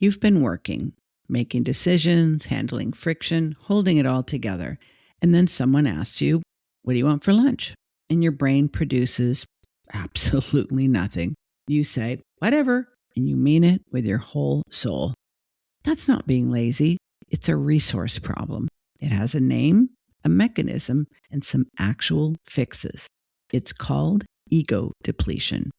You've been working, making decisions, handling friction, holding it all together. And then someone asks you, what do you want for lunch? And your brain produces absolutely nothing. You say, whatever, and you mean it with your whole soul. That's not being lazy. It's a resource problem. It has a name, a mechanism, and some actual fixes. It's called ego depletion.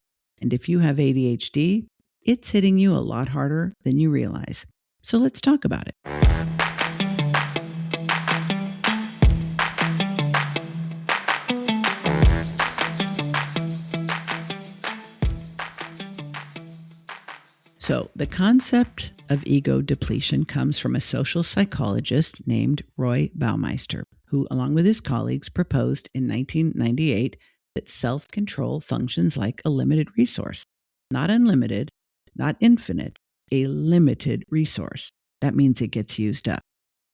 And if you have ADHD, it's hitting you a lot harder than you realize. So let's talk about it. So the concept of ego depletion comes from a social psychologist named Roy Baumeister, who, along with his colleagues, proposed in 1998 that self-control functions like a limited resource. Not unlimited, not infinite, a limited resource. That means it gets used up.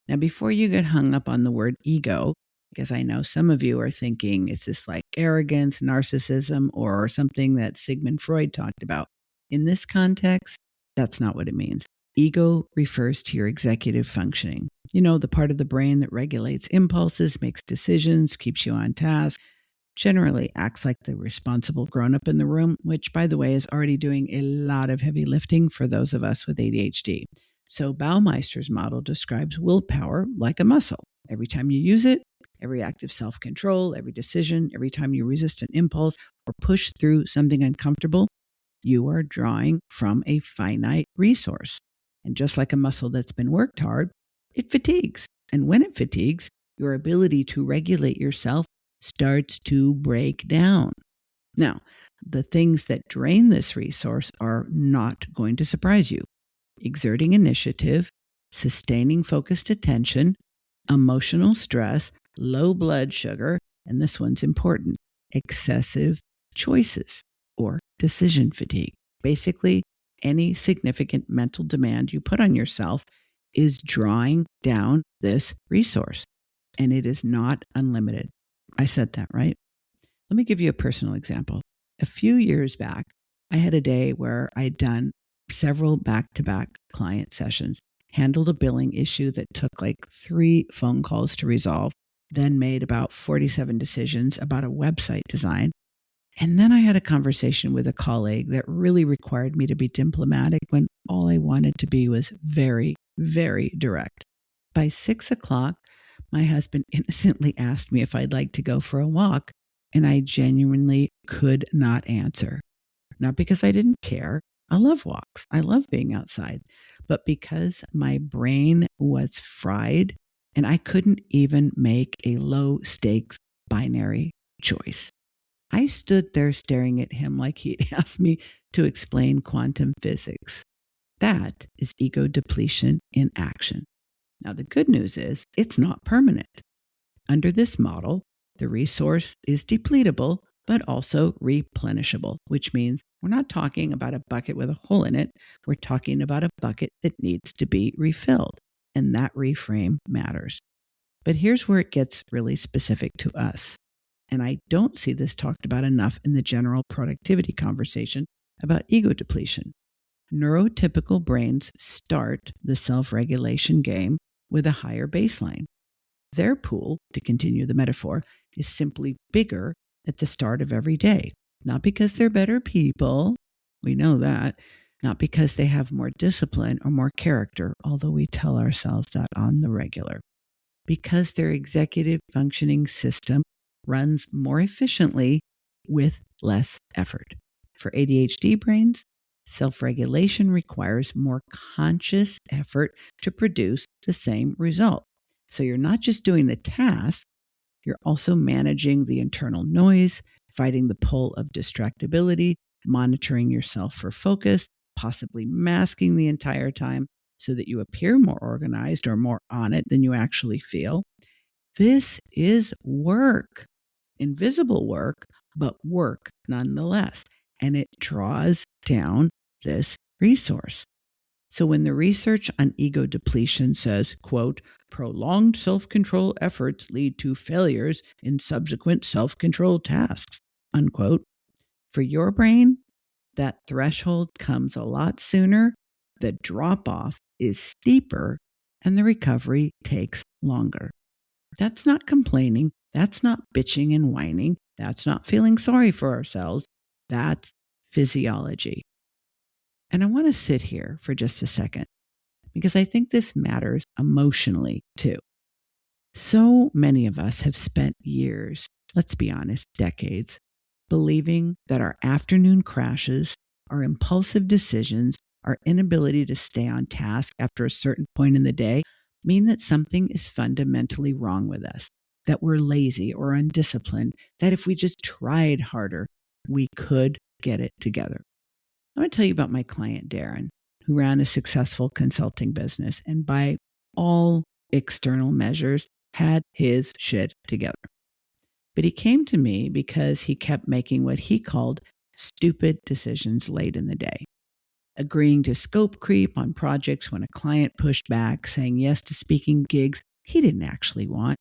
Now, before you get hung up on the word ego, because I know some of you are thinking it's just like arrogance, narcissism, or something that Sigmund Freud talked about. In this context, that's not what it means. Ego refers to your executive functioning. You know, the part of the brain that regulates impulses, makes decisions, keeps you on task, generally acts like the responsible grown-up in the room, which, by the way, is already doing a lot of heavy lifting for those of us with ADHD. So Baumeister's model describes willpower like a muscle. Every time you use it, every act of self-control, every decision, every time you resist an impulse or push through something uncomfortable, you are drawing from a finite resource. And just like a muscle that's been worked hard, it fatigues. And when it fatigues, your ability to regulate yourself starts to break down. Now, the things that drain this resource are not going to surprise you. Exerting initiative, sustaining focused attention, emotional stress, low blood sugar, and this one's important, excessive choices or decision fatigue. Basically, any significant mental demand you put on yourself is drawing down this resource, and it is not unlimited. I said that, right? Let me give you a personal example. A few years back, I had a day where I'd done several back-to-back client sessions, handled a billing issue that took like 3 phone calls to resolve, then made about 47 decisions about a website design. And then I had a conversation with a colleague that really required me to be diplomatic when all I wanted to be was very, very direct. By 6 o'clock, my husband innocently asked me if I'd like to go for a walk, and I genuinely could not answer. Not because I didn't care. I love walks. I love being outside. But because my brain was fried and I couldn't even make a low-stakes binary choice. I stood there staring at him like he'd asked me to explain quantum physics. That is ego depletion in action. Now, the good news is it's not permanent. Under this model, the resource is depletable, but also replenishable, which means we're not talking about a bucket with a hole in it. We're talking about a bucket that needs to be refilled, and that reframe matters. But here's where it gets really specific to us. And I don't see this talked about enough in the general productivity conversation about ego depletion. Neurotypical brains start the self-regulation game with a higher baseline. Their pool, to continue the metaphor, is simply bigger at the start of every day. Not because they're better people, we know that, not because they have more discipline or more character, although we tell ourselves that on the regular. Because their executive functioning system runs more efficiently with less effort. For ADHD brains, self-regulation requires more conscious effort to produce the same result. So you're not just doing the task, you're also managing the internal noise, fighting the pull of distractibility, monitoring yourself for focus, possibly masking the entire time so that you appear more organized or more on it than you actually feel. This is work, invisible work, but work nonetheless. And it draws down this resource. So when the research on ego depletion says, quote, prolonged self-control efforts lead to failures in subsequent self-control tasks, unquote, for your brain, that threshold comes a lot sooner the drop-off is steeper and the recovery takes longer. That's not complaining. That's not bitching and whining. That's not feeling sorry for ourselves. That's physiology. And I want to sit here for just a second because I think this matters emotionally too. So many of us have spent years, let's be honest, decades, believing that our afternoon crashes, our impulsive decisions, our inability to stay on task after a certain point in the day mean that something is fundamentally wrong with us, that we're lazy or undisciplined, that if we just tried harder, we could get it together. I'm going to tell you about my client, Darren, who ran a successful consulting business and by all external measures had his shit together. But he came to me because he kept making what he called stupid decisions late in the day. Agreeing to scope creep on projects when a client pushed back, saying yes to speaking gigs he didn't actually want,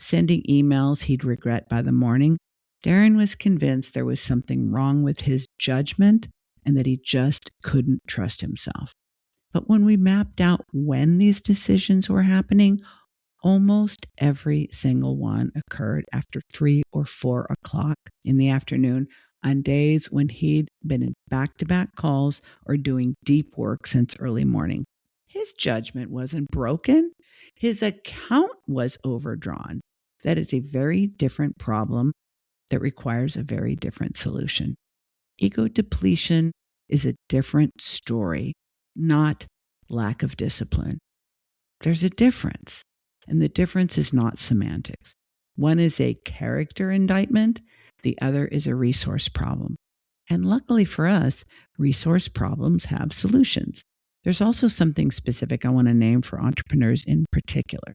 sending emails he'd regret by the morning. Darren was convinced there was something wrong with his judgment and that he just couldn't trust himself. But when we mapped out when these decisions were happening, almost every single one occurred after 3 or 4 o'clock in the afternoon on days when he'd been in back-to-back calls or doing deep work since early morning. His judgment wasn't broken. His account was overdrawn. That is a very different problem that requires a very different solution. Ego depletion is a different story, not lack of discipline. There's a difference, and the difference is not semantics. One is a character indictment, the other is a resource problem. And luckily for us, resource problems have solutions. There's also something specific I want to name for entrepreneurs in particular.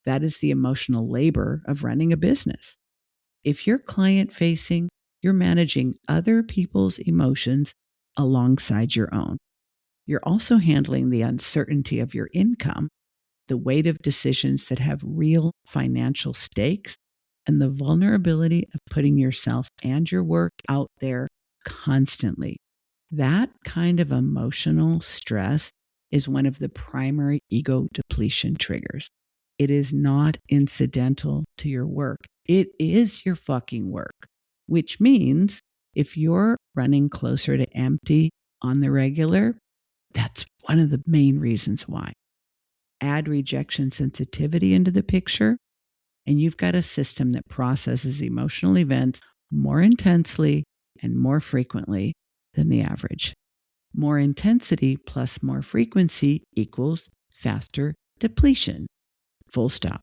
That is the emotional labor of running a business. If you're client-facing, you're managing other people's emotions alongside your own. You're also handling the uncertainty of your income, the weight of decisions that have real financial stakes, and the vulnerability of putting yourself and your work out there constantly. That kind of emotional stress is one of the primary ego depletion triggers. It is not incidental to your work. It is your fucking work, which means if you're running closer to empty on the regular, that's one of the main reasons why. Add rejection sensitivity into the picture, and you've got a system that processes emotional events more intensely and more frequently than the average. More intensity plus more frequency equals faster depletion. Full stop.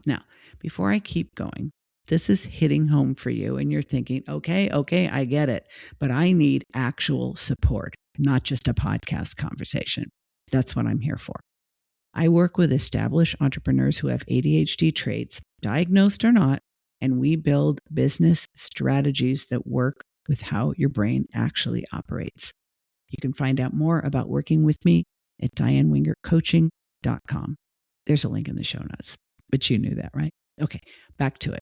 Now, before I keep going, this is hitting home for you and you're thinking, okay, I get it, but I need actual support, not just a podcast conversation. That's what I'm here for. I work with established entrepreneurs who have ADHD traits, diagnosed or not, and we build business strategies that work with how your brain actually operates. You can find out more about working with me at dianewingercoaching.com. There's a link in the show notes, but you knew that, right? Okay, back to it.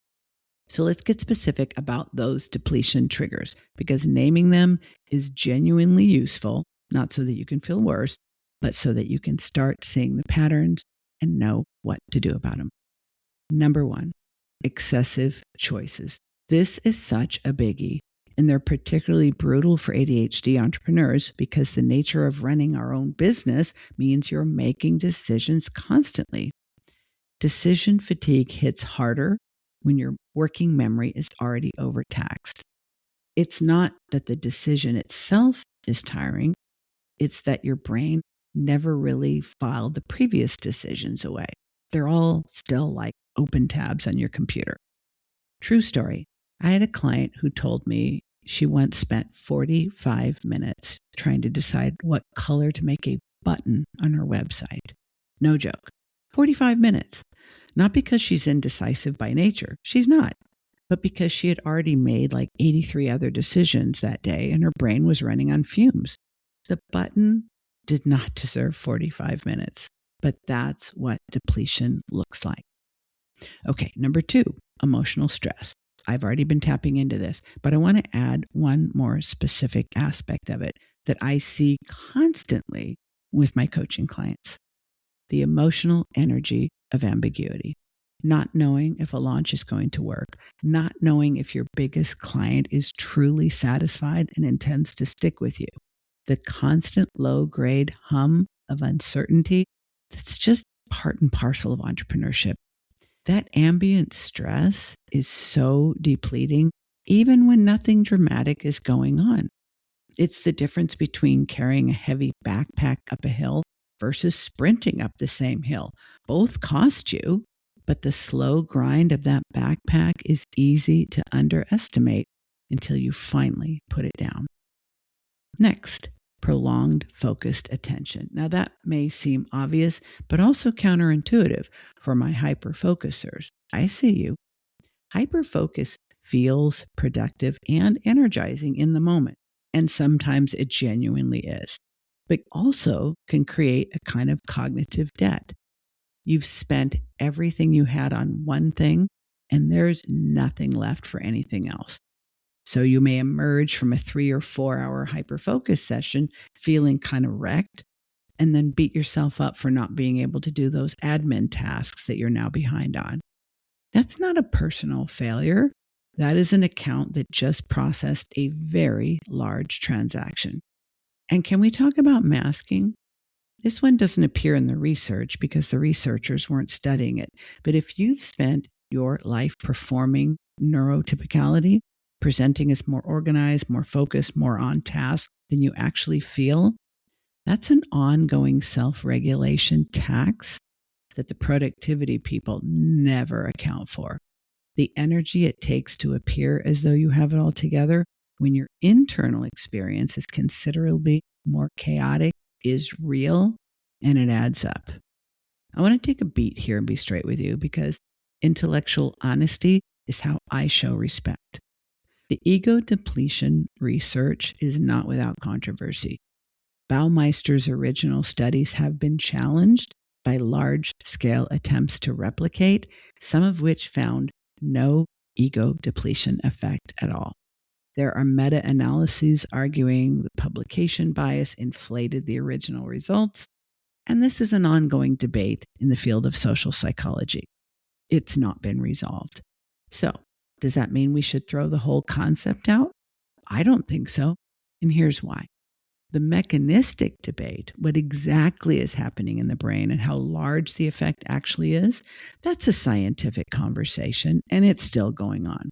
So let's get specific about those depletion triggers because naming them is genuinely useful, not so that you can feel worse, but so that you can start seeing the patterns and know what to do about them. Number 1, excessive choices. This is such a biggie, and they're particularly brutal for ADHD entrepreneurs because the nature of running our own business means you're making decisions constantly. Decision fatigue hits harder when your working memory is already overtaxed. It's not that the decision itself is tiring, it's that your brain never really filed the previous decisions away. They're all still like open tabs on your computer. True story. I had a client who told me she once spent 45 minutes trying to decide what color to make a button on her website. No joke. 45 minutes. Not because she's indecisive by nature. She's not. But because she had already made like 83 other decisions that day and her brain was running on fumes. The button did not deserve 45 minutes, but that's what depletion looks like. Okay, number 2, emotional stress. I've already been tapping into this, but I want to add one more specific aspect of it that I see constantly with my coaching clients. The emotional energy of ambiguity, not knowing if a launch is going to work, not knowing if your biggest client is truly satisfied and intends to stick with you. The constant low-grade hum of uncertainty that's just part and parcel of entrepreneurship. That ambient stress is so depleting, even when nothing dramatic is going on. It's the difference between carrying a heavy backpack up a hill versus sprinting up the same hill. Both cost you, but the slow grind of that backpack is easy to underestimate until you finally put it down. Next, prolonged focused attention. Now that may seem obvious, but also counterintuitive for my hyper-focusers. I see you. Hyper-focus feels productive and energizing in the moment, and sometimes it genuinely is, but also can create a kind of cognitive debt. You've spent everything you had on one thing, and there's nothing left for anything else. So you may emerge from a 3 or 4 hour hyperfocus session feeling kind of wrecked, and then beat yourself up for not being able to do those admin tasks that you're now behind on. That's not a personal failure. That is an account that just processed a very large transaction. And can we talk about masking? This one doesn't appear in the research because the researchers weren't studying it. But if you've spent your life performing neurotypicality, presenting as more organized, more focused, more on task than you actually feel, that's an ongoing self-regulation tax that the productivity people never account for. The energy it takes to appear as though you have it all together when your internal experience is considerably more chaotic is real, and it adds up. I want to take a beat here and be straight with you because intellectual honesty is how I show respect. The ego depletion research is not without controversy. Baumeister's original studies have been challenged by large-scale attempts to replicate, some of which found no ego depletion effect at all. There are meta-analyses arguing the publication bias inflated the original results, and this is an ongoing debate in the field of social psychology. It's not been resolved. So, does that mean we should throw the whole concept out? I don't think so, and here's why. The mechanistic debate, what exactly is happening in the brain and how large the effect actually is, that's a scientific conversation, and it's still going on.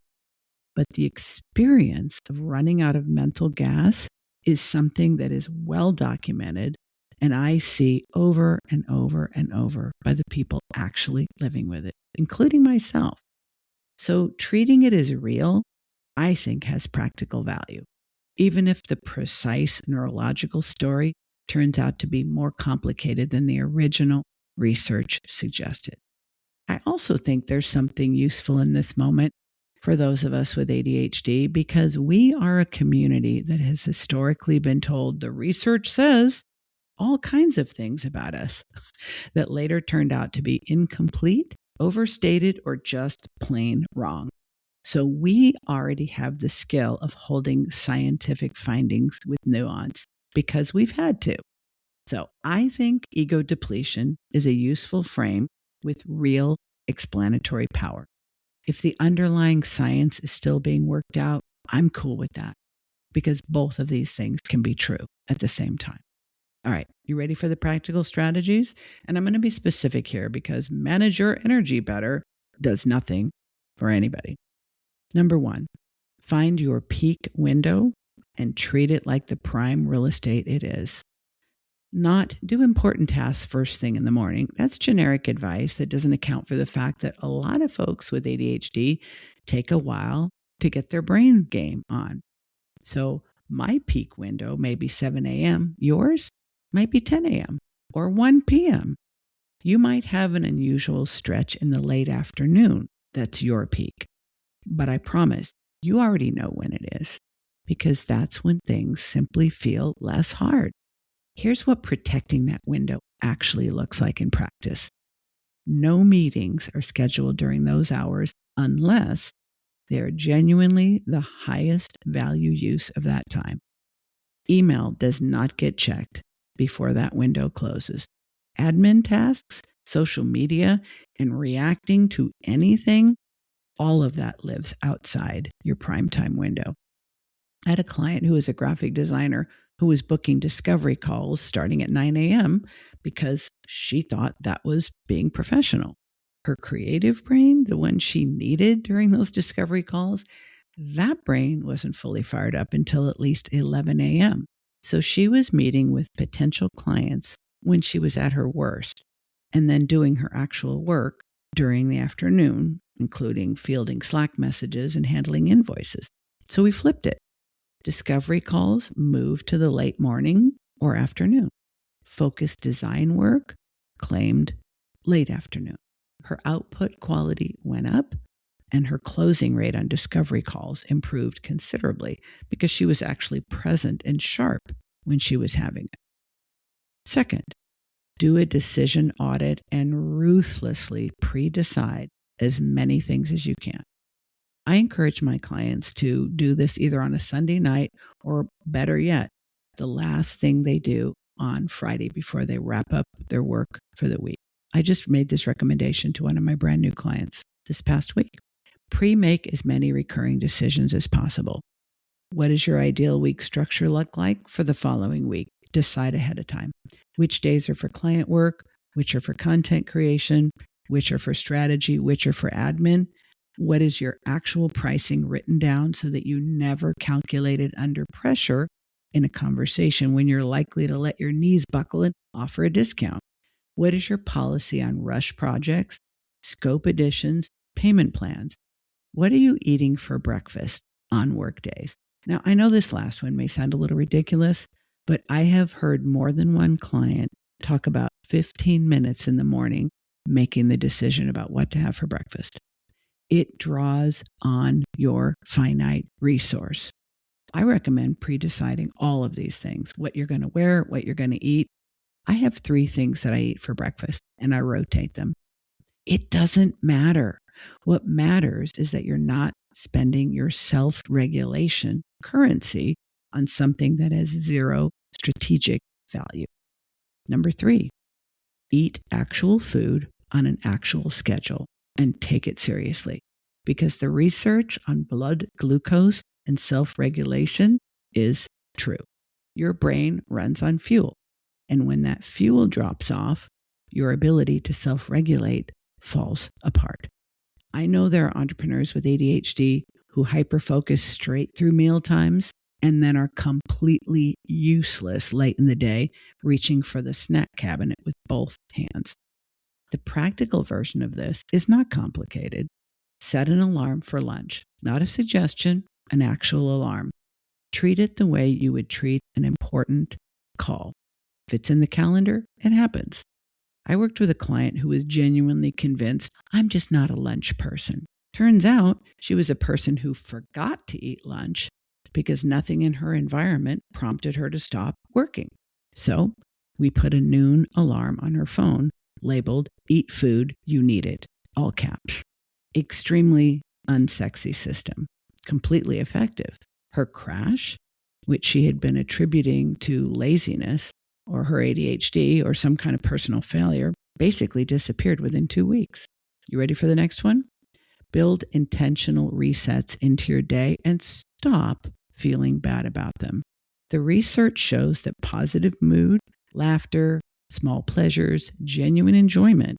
But the experience of running out of mental gas is something that is well documented, and I see over and over and over by the people actually living with it, including myself. So treating it as real, I think, has practical value, even if the precise neurological story turns out to be more complicated than the original research suggested. I also think there's something useful in this moment for those of us with ADHD, because we are a community that has historically been told the research says all kinds of things about us that later turned out to be incomplete, overstated, or just plain wrong. So we already have the skill of holding scientific findings with nuance because we've had to. So I think ego depletion is a useful frame with real explanatory power. If the underlying science is still being worked out, I'm cool with that because both of these things can be true at the same time. All right, you ready for the practical strategies? And I'm going to be specific here because manage your energy better does nothing for anybody. Number 1, find your peak window and treat it like the prime real estate it is. Not do important tasks first thing in the morning. That's generic advice that doesn't account for the fact that a lot of folks with ADHD take a while to get their brain game on. So my peak window may be 7 a.m. Yours might be 10 a.m. or 1 p.m. You might have an unusual stretch in the late afternoon. That's your peak. But I promise you already know when it is because that's when things simply feel less hard. Here's what protecting that window actually looks like in practice. No meetings are scheduled during those hours unless they are genuinely the highest value use of that time. Email does not get checked before that window closes. Admin tasks, social media, and reacting to anything, all of that lives outside your primetime window. I had a client who was a graphic designer who was booking discovery calls starting at 9 a.m. because she thought that was being professional. Her creative brain, the one she needed during those discovery calls, that brain wasn't fully fired up until at least 11 a.m. So she was meeting with potential clients when she was at her worst, and then doing her actual work during the afternoon, including fielding Slack messages and handling invoices. So we flipped it. Discovery calls moved to the late morning or afternoon. Focused design work claimed late afternoon. Her output quality went up, and her closing rate on discovery calls improved considerably because she was actually present and sharp when she was having it. Second, do a decision audit and ruthlessly pre-decide as many things as you can. I encourage my clients to do this either on a Sunday night or, better yet, the last thing they do on Friday before they wrap up their work for the week. I just made this recommendation to one of my brand new clients this past week. Pre-make as many recurring decisions as possible. What does your ideal week structure look like for the following week? Decide ahead of time. Which days are for client work? Which are for content creation? Which are for strategy? Which are for admin? What is your actual pricing written down so that you never calculate it under pressure in a conversation when you're likely to let your knees buckle and offer a discount? What is your policy on rush projects, scope additions, payment plans? What are you eating for breakfast on work days? Now, I know this last one may sound a little ridiculous, but I have heard more than one client talk about 15 minutes in the morning making the decision about what to have for breakfast. It draws on your finite resource. I recommend pre-deciding all of these things, what you're going to wear, what you're going to eat. I have 3 things that I eat for breakfast, and I rotate them. It doesn't matter. What matters is that you're not spending your self-regulation currency on something that has zero strategic value. Number 3, eat actual food on an actual schedule and take it seriously, because the research on blood glucose and self-regulation is true. Your brain runs on fuel, and when that fuel drops off, your ability to self-regulate falls apart. I know there are entrepreneurs with ADHD who hyper-focus straight through meal times and then are completely useless late in the day, reaching for the snack cabinet with both hands. The practical version of this is not complicated. Set an alarm for lunch, not a suggestion, an actual alarm. Treat it the way you would treat an important call. If it's in the calendar, it happens. I worked with a client who was genuinely convinced, I'm just not a lunch person. Turns out she was a person who forgot to eat lunch because nothing in her environment prompted her to stop working. So we put a noon alarm on her phone labeled, "Eat food, you need it," all caps. Extremely unsexy system, completely effective. Her crash, which she had been attributing to laziness or her ADHD or some kind of personal failure, basically disappeared within 2 weeks. You ready for the next one? Build intentional resets into your day and stop feeling bad about them. The research shows that positive mood, laughter, small pleasures, genuine enjoyment,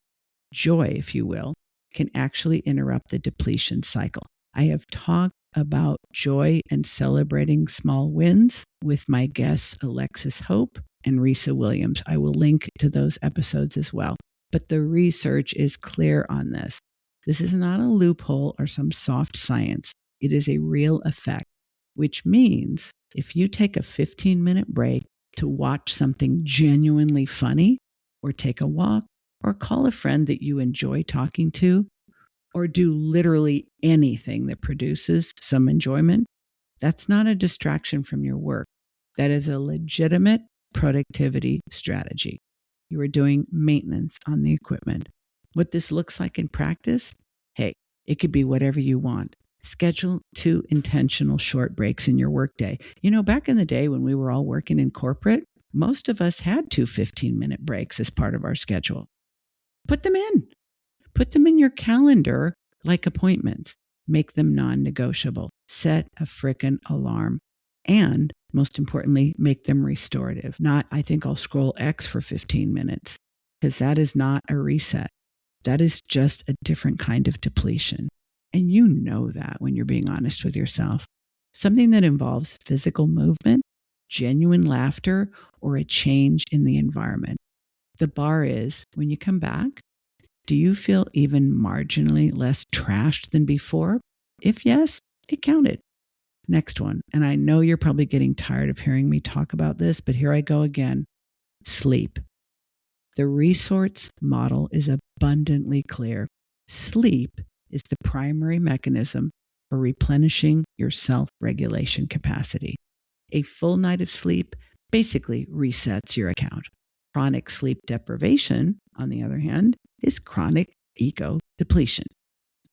joy, if you will, can actually interrupt the depletion cycle. I have talked about joy and celebrating small wins with my guests Alexis Hope and Risa Williams. I will link to those episodes as well. But the research is clear on this. This is not a loophole or some soft science. It is a real effect, which means if you take a 15-minute break to watch something genuinely funny, or take a walk, or call a friend that you enjoy talking to, or do literally anything that produces some enjoyment, that's not a distraction from your work. That is a legitimate productivity strategy. You are doing maintenance on the equipment. What this looks like in practice? Hey, it could be whatever you want. Schedule 2 intentional short breaks in your workday. You know, back in the day when we were all working in corporate, Most of us had 2 15-minute breaks as part of our schedule. Put them in. Put them in your calendar like appointments. Make them non-negotiable. Set a frickin' alarm. And most importantly, make them restorative. Not, I think I'll scroll X for 15 minutes, because that is not a reset. That is just a different kind of depletion. And you know that when you're being honest with yourself. Something that involves physical movement, genuine laughter, or a change in the environment. The bar is, when you come back, do you feel even marginally less trashed than before? If yes, it counted. Next one, and I know you're probably getting tired of hearing me talk about this, but here I go again. Sleep. The resource model is abundantly clear. Sleep is the primary mechanism for replenishing your self-regulation capacity. A full night of sleep basically resets your account. Chronic sleep deprivation, on the other hand, is chronic ego depletion.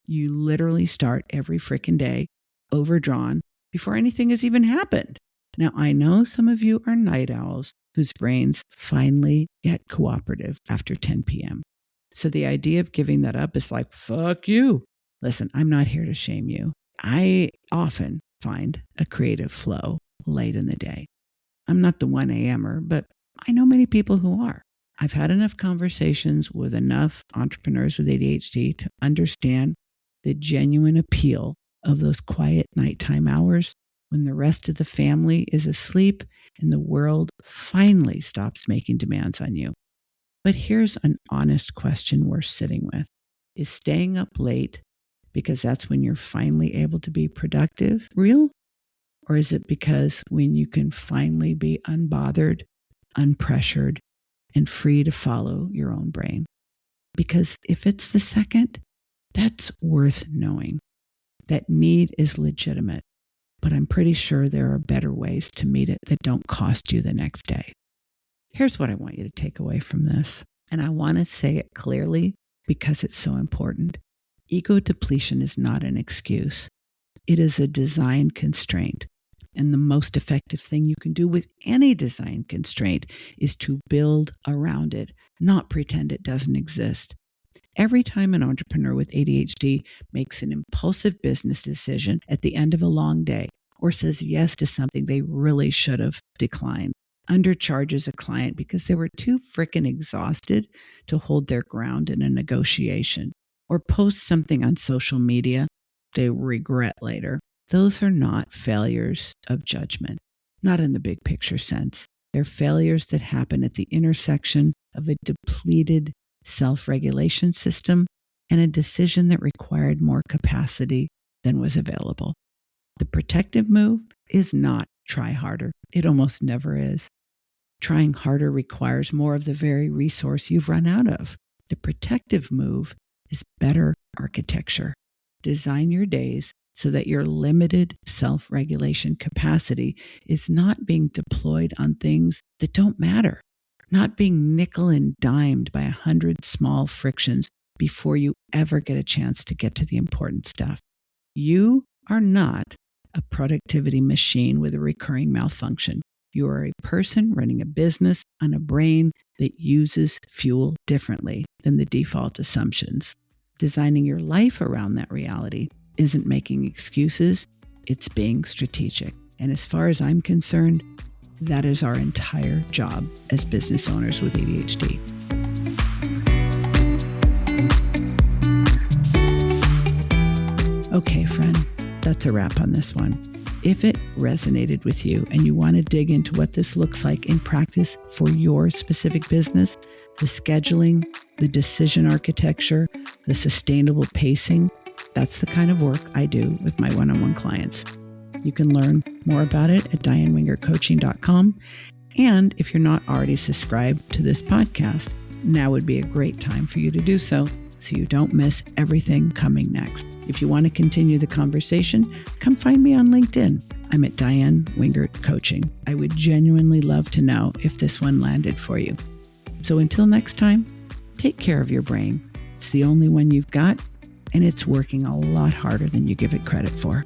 You literally start every freaking day overdrawn before anything has even happened. Now, I know some of you are night owls whose brains finally get cooperative after 10 p.m. So the idea of giving that up is like, fuck you. Listen, I'm not here to shame you. I often find a creative flow late in the day. I'm not the 1 a.m.er, but I know many people who are. I've had enough conversations with enough entrepreneurs with ADHD to understand the genuine appeal of those quiet nighttime hours when the rest of the family is asleep and the world finally stops making demands on you. But here's an honest question we're sitting with. Is staying up late because that's when you're finally able to be productive real? Or is it because when you can finally be unbothered, unpressured, and free to follow your own brain? Because if it's the second, that's worth knowing. That need is legitimate, but I'm pretty sure there are better ways to meet it that don't cost you the next day. Here's what I want you to take away from this, and I want to say it clearly because it's so important. Ego depletion is not an excuse. It is a design constraint. And the most effective thing you can do with any design constraint is to build around it, not pretend it doesn't exist. Every time an entrepreneur with ADHD makes an impulsive business decision at the end of a long day or says yes to something they really should have declined, undercharges a client because they were too frickin' exhausted to hold their ground in a negotiation, or posts something on social media they regret later, those are not failures of judgment, not in the big picture sense. They're failures that happen at the intersection of a depleted self-regulation system and a decision that required more capacity than was available. The protective move is not try harder. It almost never is. Trying harder requires more of the very resource you've run out of. The protective move is better architecture. Design your days so that your limited self-regulation capacity is not being deployed on things that don't matter, not being nickel and dimed by 100 small frictions before you ever get a chance to get to the important stuff. You are not a productivity machine with a recurring malfunction. You are a person running a business on a brain that uses fuel differently than the default assumptions. Designing your life around that reality isn't making excuses, it's being strategic. And as far as I'm concerned, that is our entire job as business owners with ADHD. Okay, friend, that's a wrap on this one. If it resonated with you and you want to dig into what this looks like in practice for your specific business, the scheduling, the decision architecture, the sustainable pacing, that's the kind of work I do with my one-on-one clients. You can learn more about it at dianewingercoaching.com. And if you're not already subscribed to this podcast, now would be a great time for you to do so you don't miss everything coming next. If you want to continue the conversation, come find me on LinkedIn. I'm at Diane Wingert Coaching. I would genuinely love to know if this one landed for you. So until next time, take care of your brain. It's the only one you've got, and it's working a lot harder than you give it credit for.